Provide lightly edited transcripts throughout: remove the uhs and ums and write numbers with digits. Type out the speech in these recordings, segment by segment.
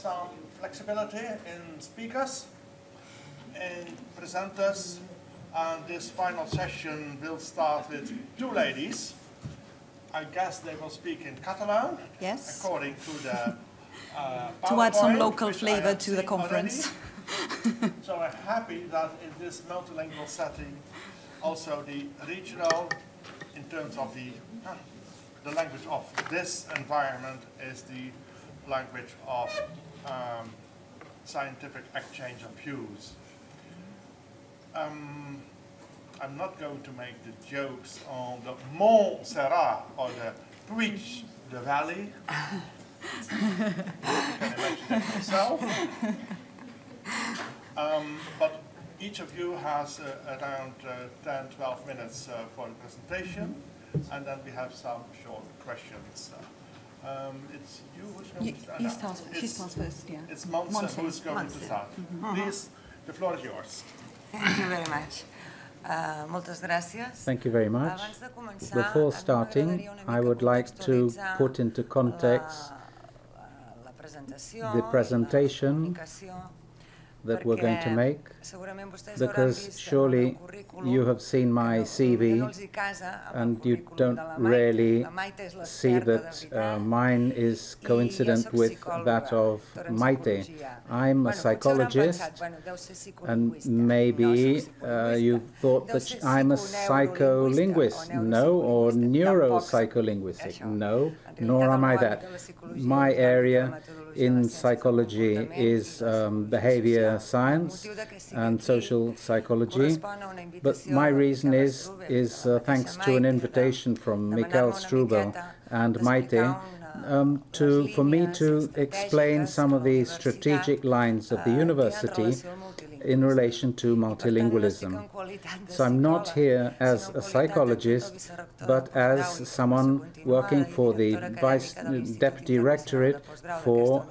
some flexibility in speakers and presenters, and this final session will start with two ladies. I guess they will speak in Catalan, yes, according to the to add some local flavor to the conference. So I'm happy that in this multilingual setting, also the regional, in terms of the language of this environment, is the language of scientific exchange of views. I'm not going to make the jokes on the Montserrat or the Puigdevall. You can imagine that yourself. But each of you has around 10-12 minutes for the presentation, and then we have some short questions. It's you who's going to start? She starts first, yeah. It's Montse who's going to start. Please, the floor is yours. Thank you very much. Moltes gràcies. Thank you very much. Before starting, I would like to put into context the presentation that we're going to make, because surely you have seen my CV and you don't really see that mine is coincident with that of Maite. I'm a psychologist, and maybe you thought that I'm a psycholinguist. No, or neuropsycholinguistic. No, nor am I that. My area in psychology is behavior science and social psychology, but my reason is thanks to an invitation from Michael Strubel and Maite for me to explain some of the strategic lines of the university in relation to multilingualism. So I'm not here as a psychologist, but as someone working for the Deputy Rectorate for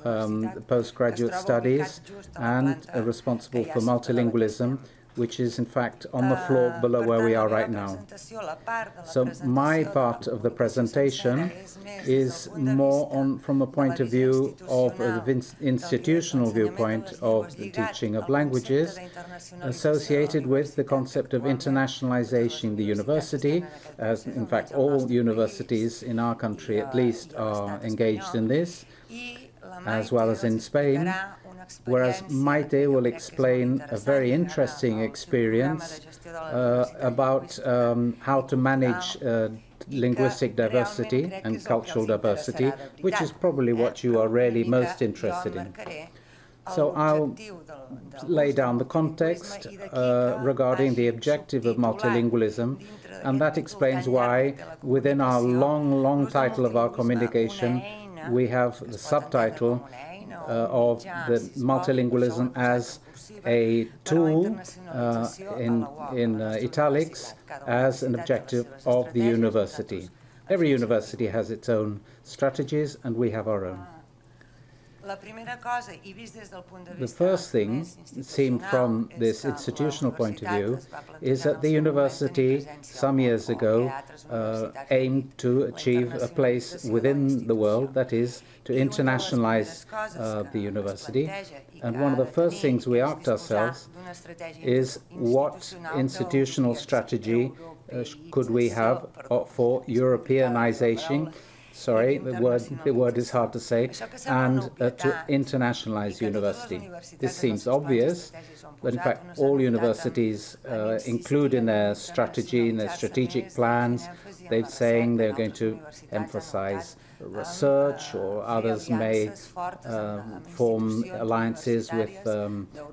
postgraduate studies and responsible for multilingualism, which is in fact on the floor below where we are right now. So my part of the presentation is more from a point of view of the institutional viewpoint of the teaching of languages, associated with the concept of internationalization in the university, as in fact all universities in our country at least are engaged in this, as well as in Spain. Whereas Maite will explain a very interesting experience about how to manage linguistic diversity and cultural diversity, which is probably what you are really most interested in. So I'll lay down the context regarding the objective of multilingualism, and that explains why within our long title of our communication we have the subtitle of the multilingualism as a tool in italics as an objective of the university. Every university has its own strategies, and we have our own. The first thing, seen from this institutional point of view, is that the university some years ago aimed to achieve a place within the world, that is, to internationalize the university. And one of the first things we asked ourselves is what institutional strategy could we have for Europeanization, sorry, the word is hard to say, and to internationalize university. This seems obvious, but in fact all universities include in their strategy, in their strategic plans, they're saying they're going to emphasize research, or others may form alliances with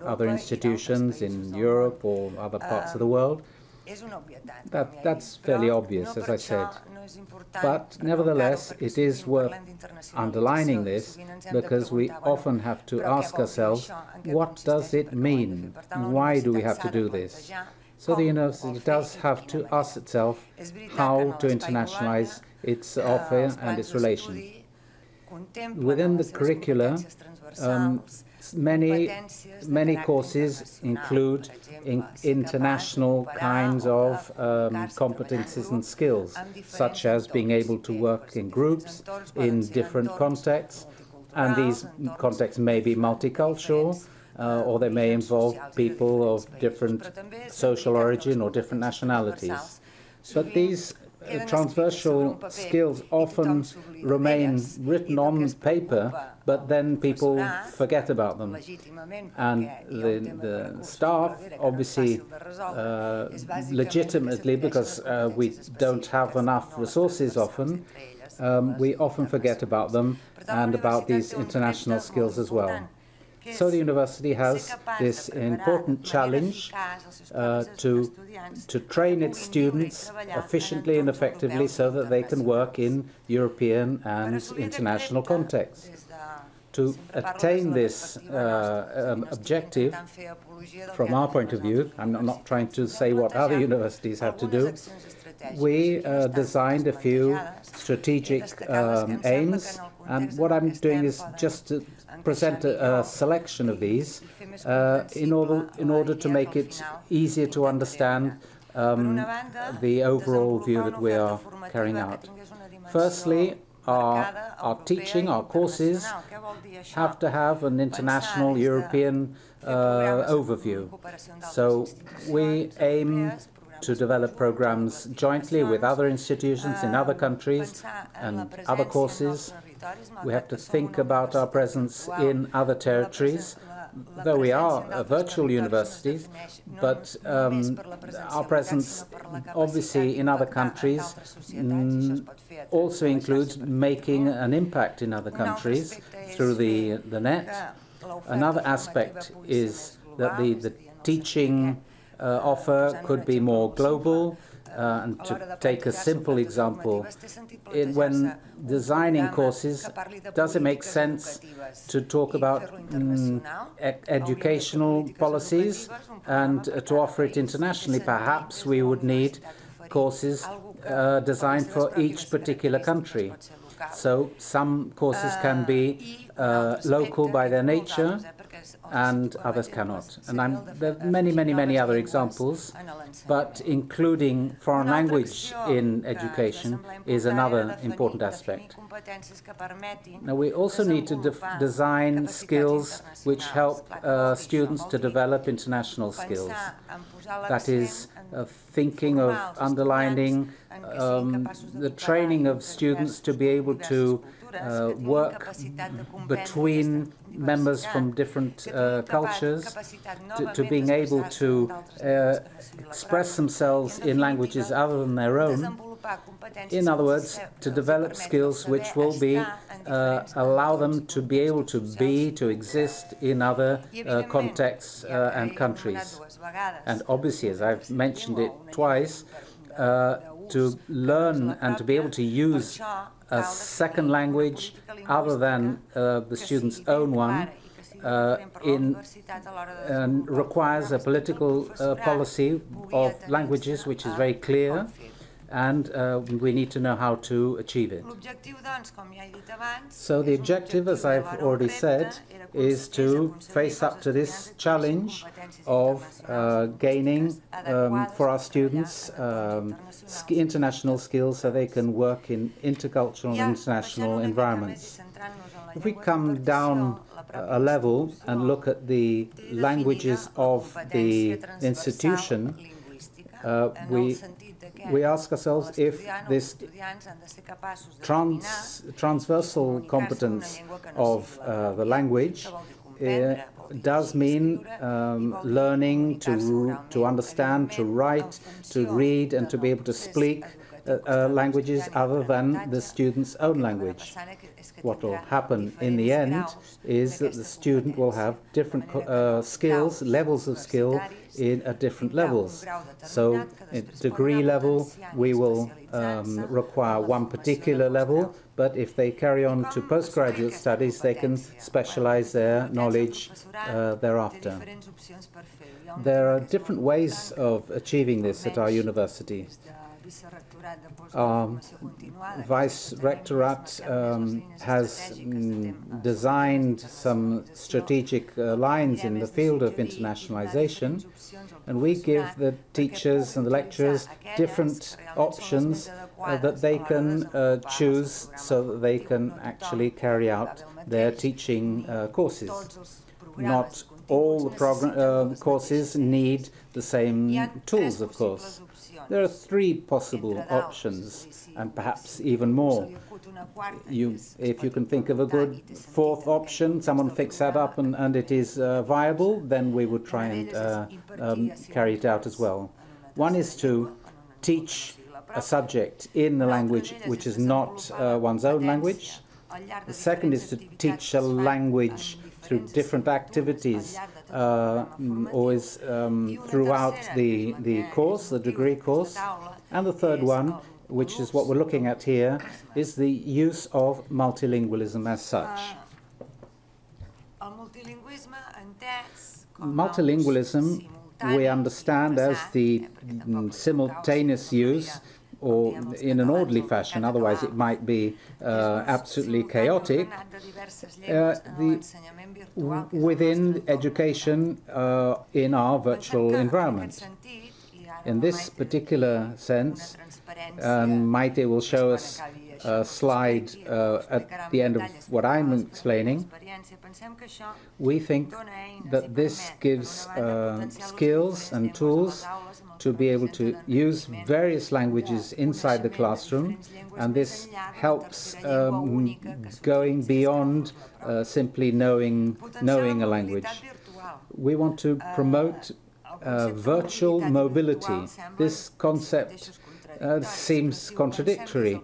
other institutions in Europe or other parts of the world. That's fairly obvious, as I said. But nevertheless, it is worth underlining this, because we often have to ask ourselves, what does it mean? Why do we have to do this? So the university does have to ask itself how to internationalize its offer and its relation. Within the curricula, many courses include international kinds of competencies and skills, such as being able to work in groups in different contexts, and these contexts may be multicultural, or they may involve people of different social origin or different nationalities. But these transversal skills often remain written on paper, but then people forget about them. And the staff, obviously, legitimately, because we don't have enough resources often, we often forget about them and about these international skills as well. So the university has this important challenge to train its students efficiently and effectively so that they can work in European and international contexts. To attain this objective, from our point of view, I'm not trying to say what other universities have to do, we designed a few strategic aims, and what I'm doing is just to present a selection of these in order to make it easier to understand the overall view that we are carrying out. Firstly, our teaching, our courses have to have an international European overview. So we aim to develop programs jointly with other institutions in other countries and other courses. We have to think about our presence in other territories, though we are a virtual university, but our presence obviously in other countries also includes making an impact in other countries through the net. Another aspect is that the teaching offer could be more global. And to take a simple example, when designing courses, does it make sense to talk about educational policies and to offer it internationally? Perhaps we would need courses designed for each particular country. So some courses can be local by their nature, and others cannot. And there are many other examples, but including foreign language in education is another important aspect. Now, we also need to design skills which help students to develop international skills. That is, thinking of underlining the training of students to be able to work between members from different cultures, to being able to express themselves in languages other than their own. In other words, to develop skills which will be allow them to be able to exist in other contexts and countries. And obviously, as I've mentioned it twice, to learn and to be able to use a second language other than the student's own one requires a political policy of languages which is very clear, and we need to know how to achieve it. So the objective, as I've already said, is to face up to this challenge of gaining for our students international skills so they can work in intercultural and international environments. If we come down a level and look at the languages of the institution, we ask ourselves if this transversal competence of the language does mean learning to understand, to write, to read, and to be able to speak languages other than the student's own language. What will happen in the end is that the student will have different skills, levels of skill at different levels. So at degree level, we will require one particular level, but if they carry on to postgraduate studies, they can specialize their knowledge thereafter. There are different ways of achieving this at our university. Vice-Rectorate has designed some strategic lines in the field of internationalization, and we give the teachers and the lecturers different options that they can choose so that they can actually carry out their teaching courses. Not all the courses need the same tools, of course. There are 3 possible options, and perhaps even more. If you can think of a good 4th option, someone picks that up and it is viable, then we would try and carry it out as well. One is to teach a subject in a language which is not one's own language. The second is to teach a language through different activities, always throughout the course, the degree course. And the third one, which is what we're looking at here, is the use of multilingualism as such. Multilingualism we understand as the simultaneous use, or in an orderly fashion, otherwise it might be absolutely chaotic, within education in our virtual environment. In this particular sense, and Maite will show us a slide at the end of what I'm explaining, we think that this gives skills and tools to be able to use various languages inside the classroom, and this helps going beyond simply knowing a language. We want to promote virtual mobility. This concept seems contradictory,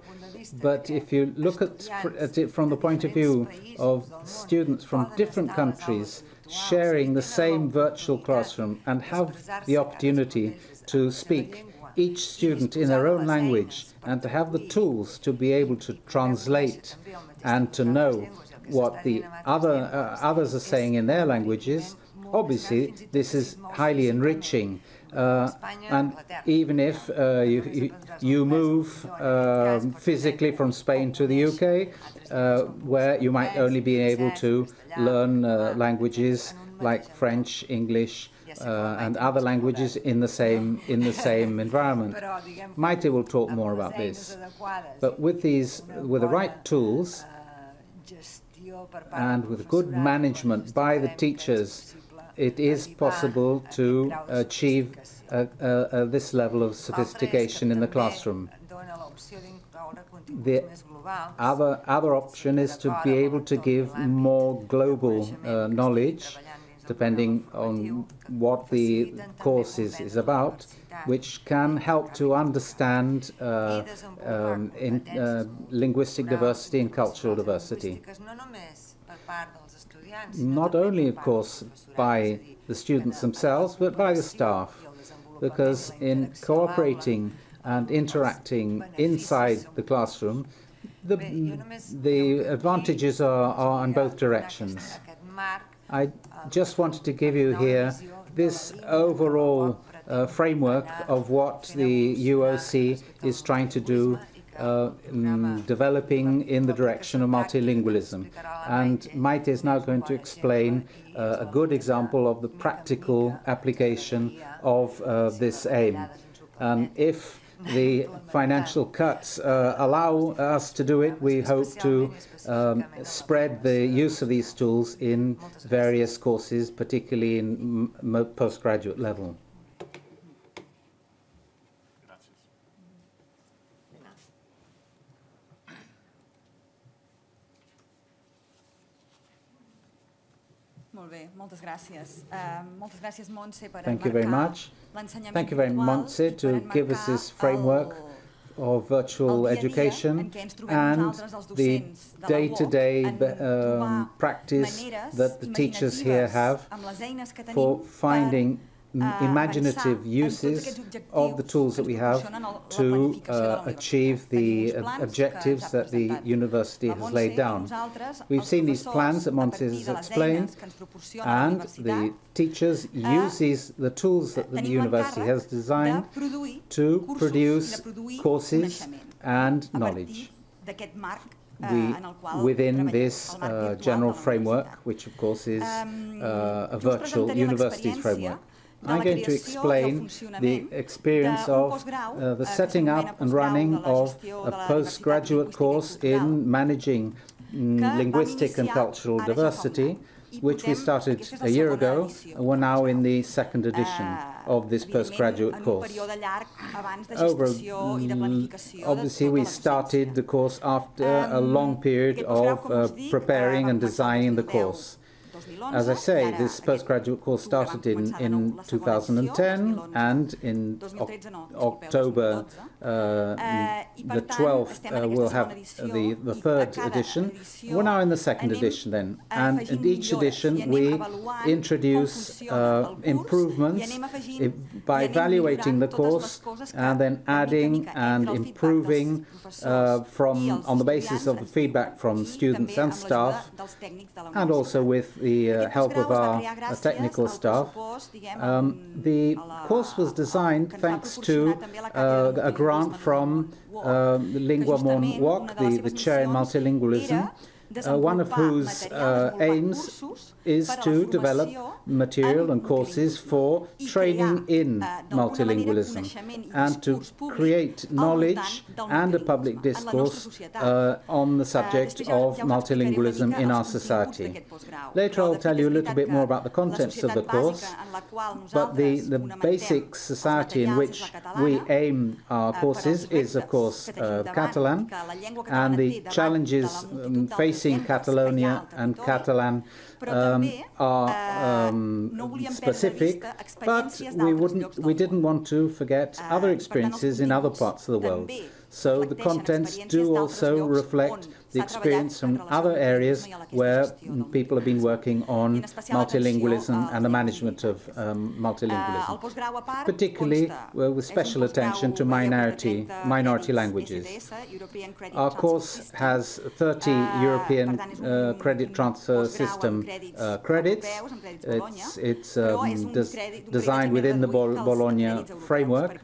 but if you look at it from the point of view of students from different countries sharing the same virtual classroom and have the opportunity to speak each student in their own language and to have the tools to be able to translate and to know what the others are saying in their languages, obviously this is highly enriching. And even if you move physically from Spain to the UK, where you might only be able to learn languages like French, English, and other languages in the same environment. Maite will talk more about this. But with the right tools and with good management by the teachers, it is possible to achieve this level of sophistication in the classroom. The other option is to be able to give more global knowledge, depending on what the course is about, which can help to understand linguistic diversity and cultural diversity. Not only, of course, by the students themselves, but by the staff, because in cooperating and interacting inside the classroom, the advantages are in both directions. I just wanted to give you here this overall framework of what the U.O.C. is trying to do, developing in the direction of multilingualism. And Maite is now going to explain a good example of the practical application of this aim. And if the financial cuts allow us to do it, we hope to spread the use of these tools in various courses, particularly in postgraduate level. Moltes gràcies. Moltes gràcies, Montse, per Thank you very much. Thank you very much, Montse, to give us this framework of virtual education and the day-to-day practice that the teachers here have for finding imaginative uses of the tools that we have to achieve the objectives that the university has laid down. We've seen these plans that Montse has explained, and the teachers use the tools that the university has designed to produce courses and knowledge. Within this general framework, which of course is a virtual universities framework. I'm going to explain the experience of the setting up and running of a postgraduate course in managing linguistic and cultural diversity, which we started a year ago, and we're now in the second edition of this postgraduate course. Obviously, we started the course after a long period of preparing and designing the course. As I say, this postgraduate course started in 2010, and in October the 12th we'll have the third edition. We're now in the second edition then, and in each edition we introduce improvements by evaluating the course and then adding and improving on the basis of the feedback from students and staff, and also with the help of our technical staff. The course was designed thanks to a grant from Lingua Mon U.O.C, the chair in multilingualism, one of whose aims is to develop material and courses for training in multilingualism and to create knowledge and a public discourse on the subject of multilingualism in our society. Later I'll tell you a little bit more about the contents of the course, but the basic society in which we aim our courses is of course Catalan, and the challenges facing Catalonia and Catalan are specific, but we didn't want to forget other experiences in other parts of the world. So the contents do also reflect the experience from other areas where people have been working on multilingualism and the management of multilingualism, particularly with special attention to minority languages. Our course has 30 European credit transfer system credits. It's designed within the Bologna framework.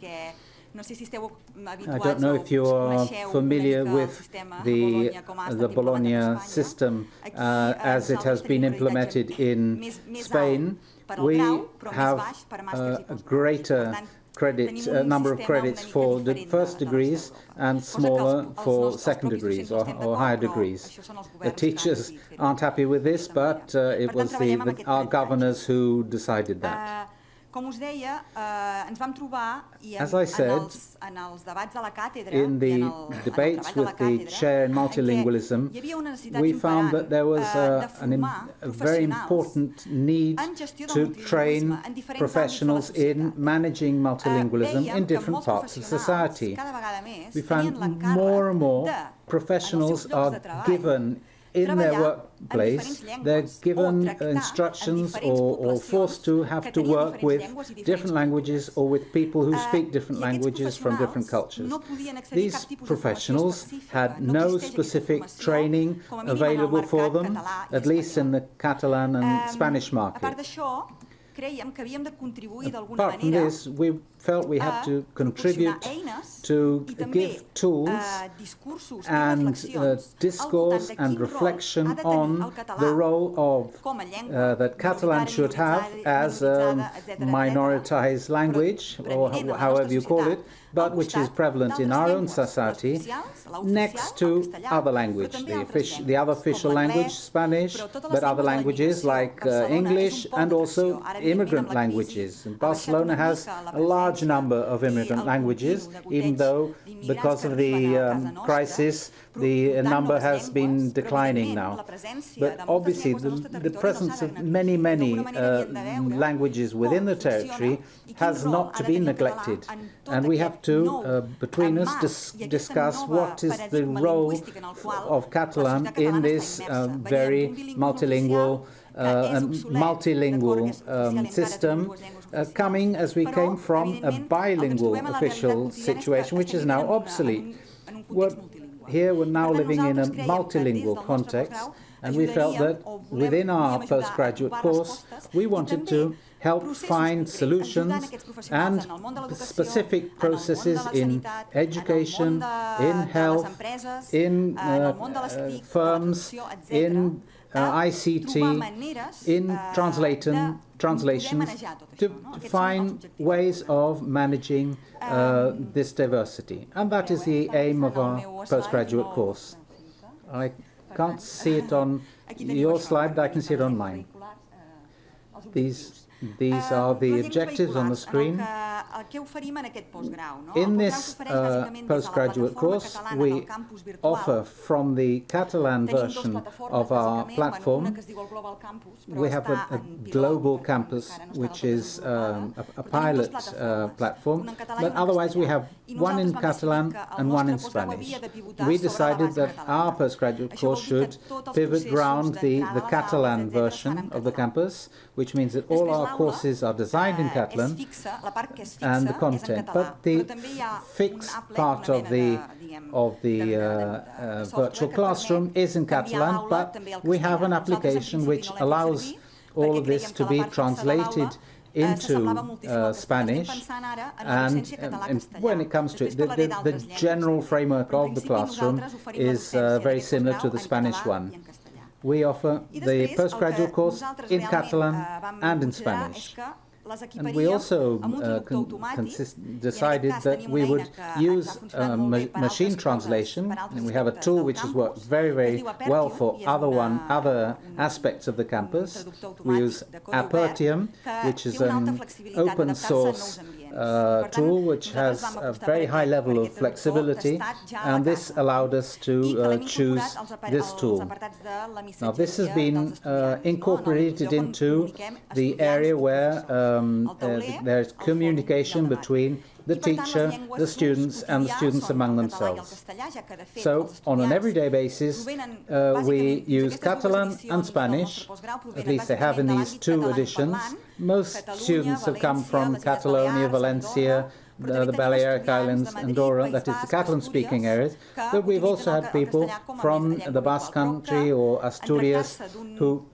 I don't know if you are familiar with the Bologna system as it has been implemented in Spain. We have a greater number of credits for the first degrees and smaller for second degrees or higher degrees. The teachers aren't happy with this, but it was our governors who decided that. As I said, in the debates with the chair in multilingualism, we found that there was a very important need to train professionals in managing multilingualism in different parts of society. We found more and more professionals are given in their workplace, they're given instructions or forced to have to work with different languages or with people who speak different languages from different cultures. These professionals had no specific training available for them, at least in the Catalan and Spanish market. Apart from this, we felt we had to contribute to give tools and discourse and reflection on the role of that Catalan should have as a minoritized language, or however you call it, but which is prevalent in our own society, next to other language, the other official language, Spanish, but other languages like English and also immigrant languages. And Barcelona has a large number of immigrant languages, even though because of the crisis the number has been declining now. But obviously the presence of many languages within the territory has not to be neglected, and we have to, between us, discuss what is the role of Catalan in this very multilingual a multilingual system, coming as we came from a bilingual official situation, which is now obsolete. Here we're now living in a multilingual context, and we felt that within our postgraduate course we wanted to help find solutions and specific processes in education, in health, in firms, in ICT, in translations, to find ways of managing this diversity. And that is the aim of our postgraduate course. I can't see it on your slide, but I can see it on mine. These are the objectives on the screen. In this postgraduate course, we offer from the Catalan version of our platform, we have a global campus, which is a pilot platform, but otherwise we have one in Catalan and one in Spanish. We decided that our postgraduate course should pivot around the Catalan version of the campus, which means that all our courses are designed in Catalan and the content, but the fixed part of the virtual classroom is in Catalan, but we have an application which allows all of this to be translated into Spanish, and when it comes to it, the general framework of the classroom is very similar to the Spanish one. We offer the postgraduate course in Catalan and in Spanish. And we also decided that we would use machine translation, and we have a tool which has worked very, very well for other aspects of the campus. We use Apertium, which is an open source tool which has a very high level of flexibility, and this allowed us to choose this tool. Now this has been incorporated into the area where there is communication between the teacher, the students, and the students among themselves. So, on an everyday basis, we use Catalan and Spanish, at least they have in these two editions. Most students have come from Catalonia, Valencia, the Balearic Islands, Andorra, that is the Catalan-speaking areas, but we've also had people from the Basque Country or Asturias who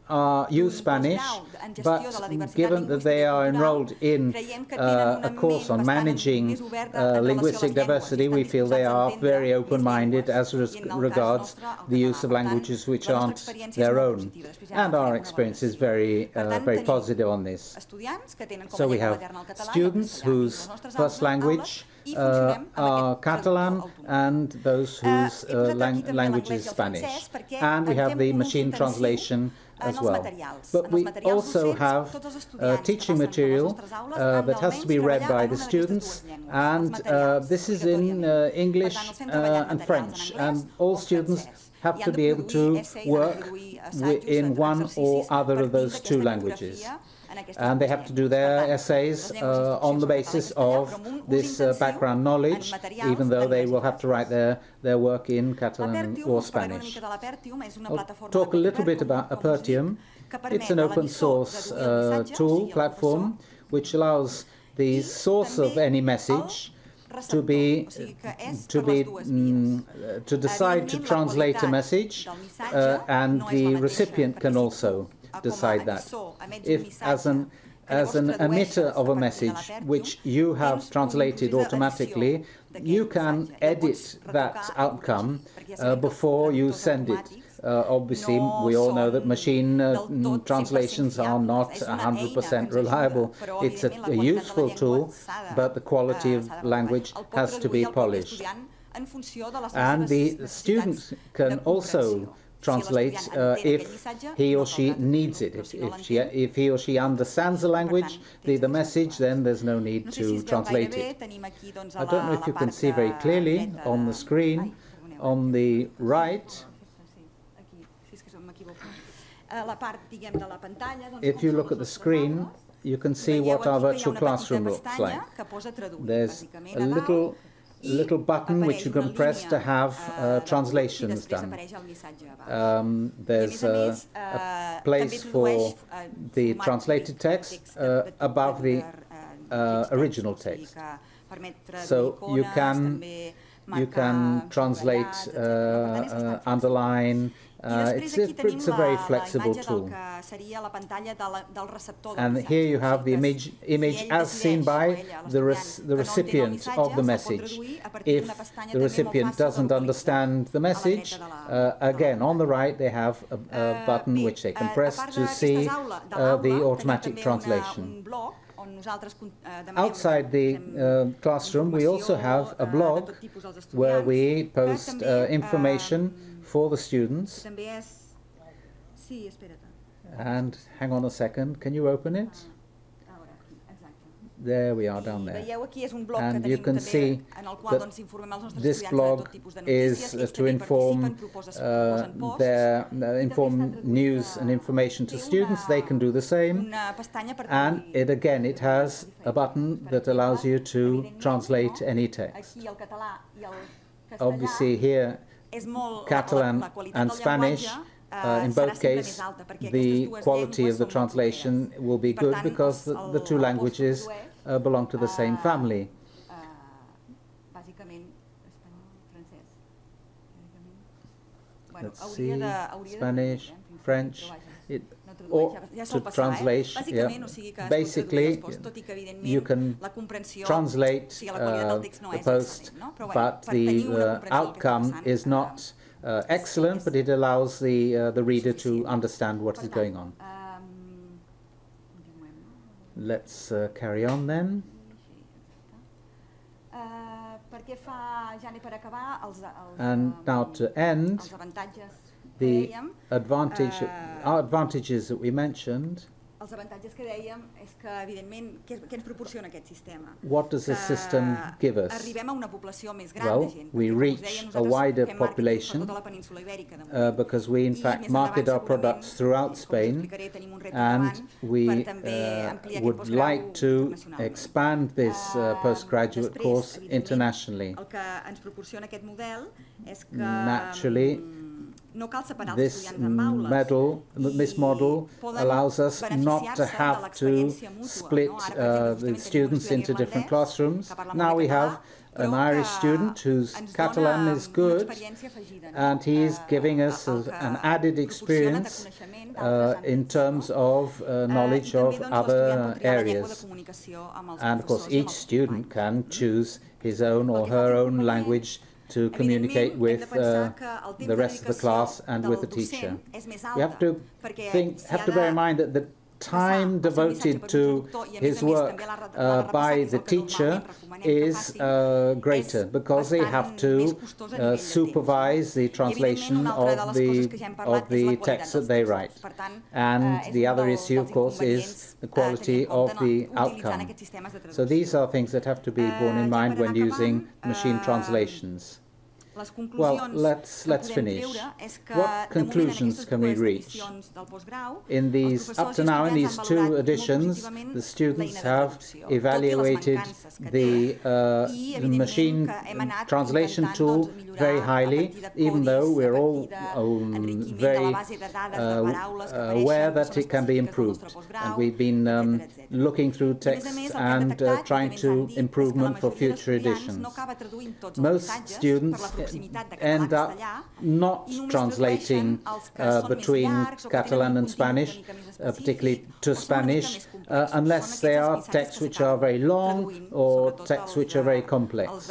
use Spanish, but given that they are enrolled in a course on managing linguistic diversity, we feel they are very open-minded as regards the use of languages which aren't their own. And our experience is very positive on this. So we have students whose first language are Catalan and those whose language is Spanish. And we have the machine translation as well. But we also have teaching material that has to be read by the students, and this is in English and French, and all students have to be able to work in one or other of those two languages. And they have to do their essays on the basis of this background knowledge, even though they will have to write their work in Catalan or Spanish. I'll talk a little bit about Apertium. It's an open source tool, platform, which allows the source of any message to decide to translate a message, and the recipient can also decide that. If as an emitter of a message which you have translated automatically, you can edit that outcome before you send it. Obviously, we all know that machine translations are not 100% reliable. It's a useful tool, but the quality of language has to be polished. And the student can also translate if he or she needs it. If he or she understands the language, the message, then there's no need to translate it. I don't know if you can see very clearly on the screen, on the right. If you look at the screen, you can see what our virtual classroom looks like. There's a little little button which you can press to have translations done. There's a place for the translated text above the original text. So you can translate, underline. It's a very flexible tool. And here you have the image as seen by the recipient of the message. If the recipient doesn't understand the message, again, on the right they have a button which they can press to see the automatic translation. Outside the classroom, we also have a blog where we post information for the students. And hang on a second, can you open it? There we are down there. And you can see that this blog is to inform inform news and information to students. They can do the same. And it has a button that allows you to translate any text. Obviously here, Catalan and Spanish, in both cases, the quality of the translation will be good because the two languages belong to the same family. Let's see, Spanish, French, or to translation. Yeah. Basically, you can translate the post, but the outcome is not excellent, but it allows the reader to understand what is going on. Let's carry on then. And now to end, the advantages that we mentioned. What does the system give us? Well, we reach a wider population because we in fact market our products throughout Spain, and we would like to expand this postgraduate course internationally. Naturally, this model allows us not to have to split the students into different classrooms. Now we have an Irish student whose Catalan is good, and he is giving us an added experience in terms of knowledge of other areas. And of course, each student can choose his own or her own language to communicate with the rest of the class and with the teacher. You have to bear in mind that the time devoted to his work by the teacher is greater because they have to supervise the translation of the text that they write. And the other issue, of course, is the quality of the outcome. So these are things that have to be borne in mind when using machine translations. Well, let's finish. What conclusions can we reach? In these, up to now, in these two editions, the students have evaluated the machine translation tool very highly, even though we're all very aware that it can be improved. And we've been looking through texts and trying to improvement for future editions. Most students end up not translating between Catalan and Spanish, particularly to Spanish, unless they are texts which are very long or texts which are very complex.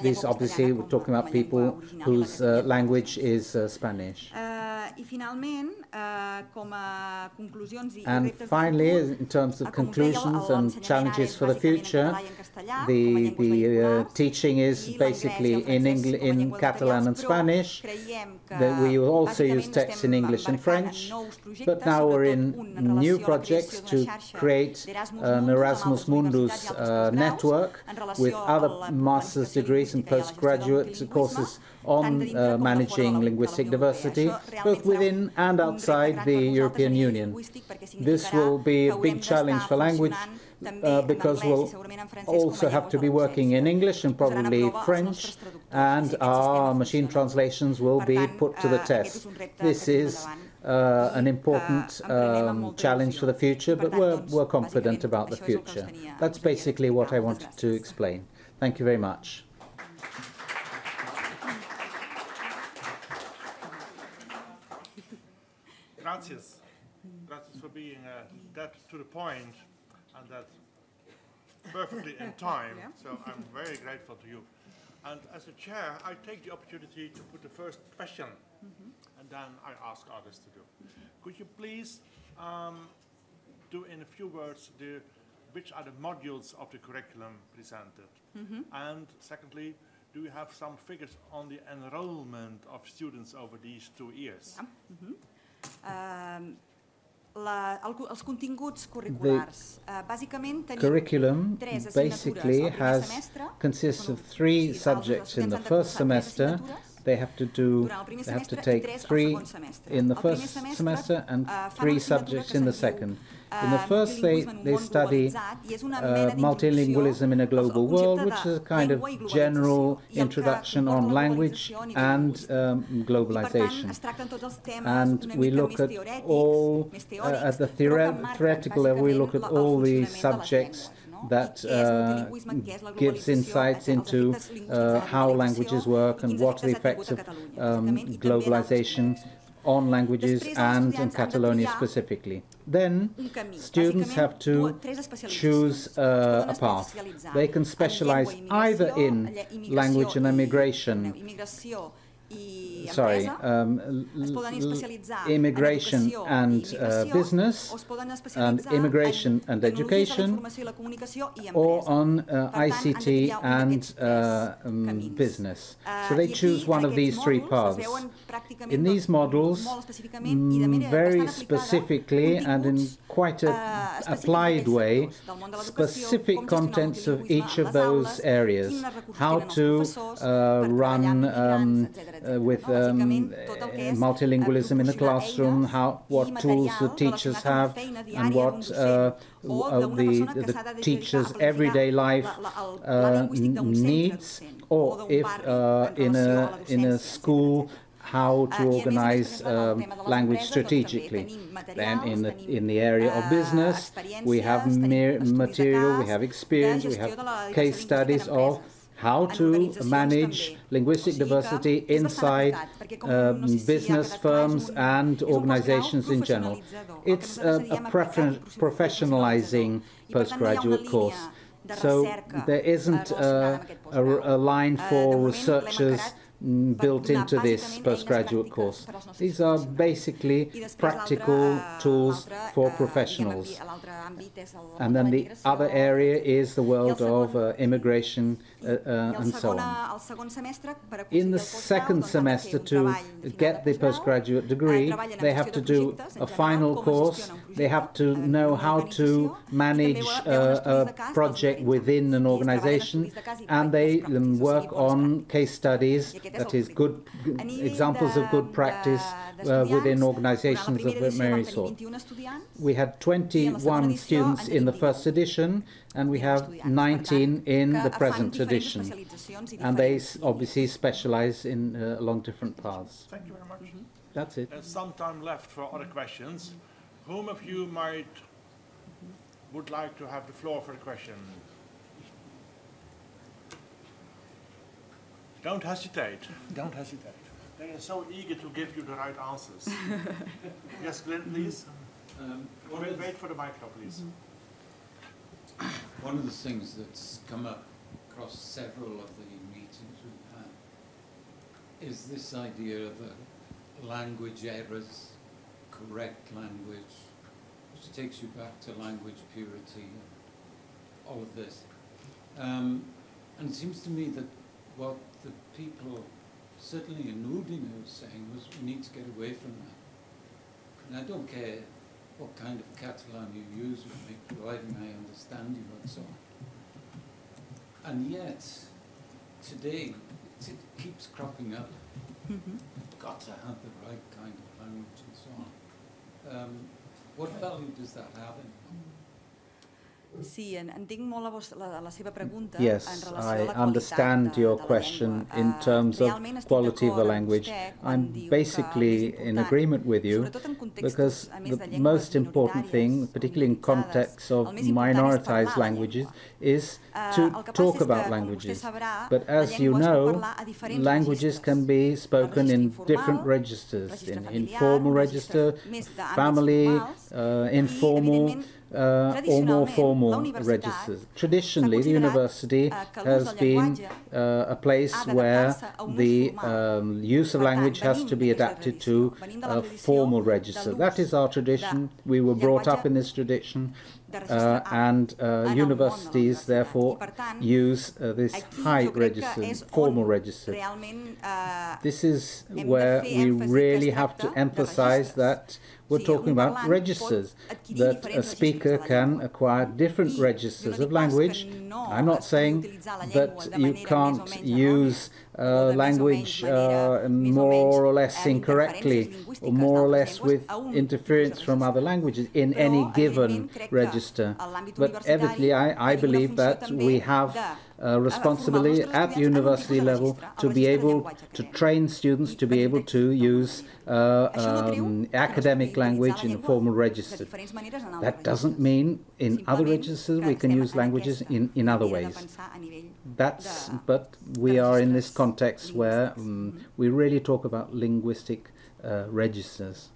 These obviously we're talking about people whose language is Spanish. And finally, in terms of conclusions and challenges for the future, the teaching is basically in Catalan and Spanish. We will also use texts in English and French, but now we're in new projects to create an Erasmus Mundus network with other master's degrees and postgraduate courses on managing linguistic diversity, both within and outside the European Union. This will be a big challenge for language because we'll also have to be working in English and probably French, and our machine translations will be put to the test. This is an important challenge for the future, but we're confident about the future. That's basically what I wanted to explain. Thank you very much. Gracias. Gracias for being that to the point and that perfectly in time. So I'm very grateful to you. And as a chair, I take the opportunity to put the first question, and then I ask others to do. Could you please do in a few words which are the modules of the curriculum presented? And secondly, do you have some figures on the enrollment of students over these 2 years? Els continguts curriculars. Bàsicament tenim curriculum 3 assignatures basically al primer has semestre. consists of 3 subjects in the first semester. They have to take 3 in the first semester and 3 subjects in the second. In the first, they study multilingualism in a global world, which is a kind of general introduction on language and globalization. And we look at all, at the theoretical level, we look at all the subjects that gives insights into how languages work and what are the effects of globalization on languages and in Catalonia specifically. Then students have to choose a path. They can specialize either in language and immigration, immigration and business, and immigration and education, or on ICT and business. So they choose one of these 3 paths. In these models, very specifically and in quite an applied way, specific contents of each of those areas, how to run with multilingualism in the classroom, what tools the teachers have, and what the teacher's everyday life needs, or if in a school, how to organize language strategically. Then in the area of business, we have material, we have experience, we have case studies of how to manage linguistic diversity inside business firms and organizations in general. It's a professionalizing postgraduate course. So there isn't a line for researchers built into this postgraduate course. These are basically practical tools for professionals. And then the other area is the world of immigration and so on. In the second semester, to get the postgraduate degree, they have to do a final course. They have to know how to manage a project within an organization, and they work on case studies, that is, good examples of good practice within organizations of various sorts. We had 21 students in the first edition, and we have 19 in the present edition. And they obviously specialize in along different paths. Thank you very much. That's it. There's some time left for other questions. Whom of you would like to have the floor for a question? Don't hesitate. Don't hesitate. They are so eager to give you the right answers. Yes, Glenn, please. Wait for the microphone, please. One of the things that's come up across several of the meetings we've had is this idea of language errors, correct language, which takes you back to language purity, all of this. And it seems to me that what the people, certainly in Udine, was saying was we need to get away from that. And I don't care what kind of Catalan you use with me, providing I understand you and so on. And yet, today, it keeps cropping up. Got to have the right kind of language and so on. What value does that have in Sí, entenc molt la seva pregunta Yes, en relació I a la understand qualitat your de la question llengua. in terms of Realment estic quality of the d'acord amb language. vostè quan I'm diu basically que el més in important, agreement with you, sobretot en contextos, because a més de the llengües most important thing, minoritàries o particularly in minoritzades, contexts of el més important és parlar minoritized la languages, llengua. is El to que passa talk és que, about com vostè languages. sabrà, But la as you llengua es pot know, parlar a diferents languages registres. can be spoken El registre in informal, different registers, registre in familiar, informal un registre register, més d'àmbits family, formals, informal, or more formal la registers. universitat Traditionally, the university que l'ús has del been llenguatge a place ha where d'adaptar-se a un ús the formal. use of Per tant, language has venim to be d'aquesta adapted tradició, to venim de la a tradició formal de register. l'ús That is our tradition. We were brought up in this tradition, de registre A and en el món de la universities universitat. therefore I per tant, use this aquí high jo crec que register, és formal on register. realment This is hem de where fer we èmfasi really que es have to tracta de emphasize registres. that we're Sí, talking un about parlant registers, pot adquirir that a diferents speaker registres de la can llengua. acquire different I jo registers no of dic pas language. que no I'm not es pugui saying utilitzar la llengua that de you manera més o can't menys errònia use o de més o menys language manera més o more or menys less incorrectly, interferències or lingüístiques more or d'altres less llengües with a un tipus de interference from other registre. languages in Però, any given evidentment, crec que register. en l'àmbit But universitari evidently, I tenim una believe funció that també we have de a responsibility formar els at nostres estudiants en un tipus university de level registre, el to be registre de able llenguatge to acadèmic. train students I to be venim able d'aquí, to d'on use venim. Això no treu que no es pugui academic utilitzar language la in a llengua formal de register. diferents maneres en altres That doesn't registres. mean in other Simplement registers que we can estem use en languages aquesta in other manera de ways. pensar a nivell But we are in this context where lingüístics. we really talk about linguistic registers.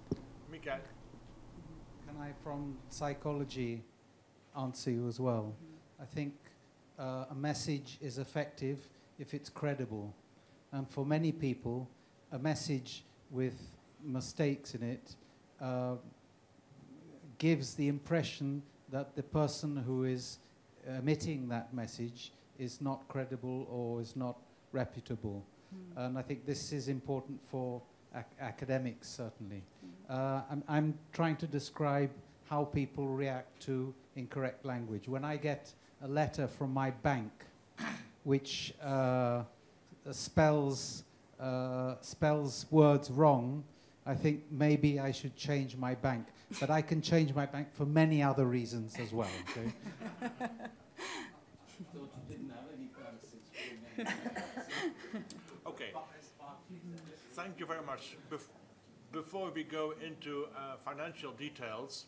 Mikael. Can I, from psychology, answer you as well? I think a message is effective if it's credible. And for many people, a message with mistakes in it gives the impression that the person who is emitting that message is not credible or is not reputable. And I think this is important for academics, certainly. I'm trying to describe how people react to incorrect language. When I get a letter from my bank which spells words wrong, I think maybe I should change my bank. But I can change my bank for many other reasons as well. Okay? Thought you didn't have any Okay. Thank you very much. Before we go into financial details,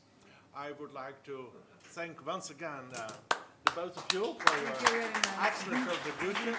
I would like to thank once again the both of you for your excellent contribution.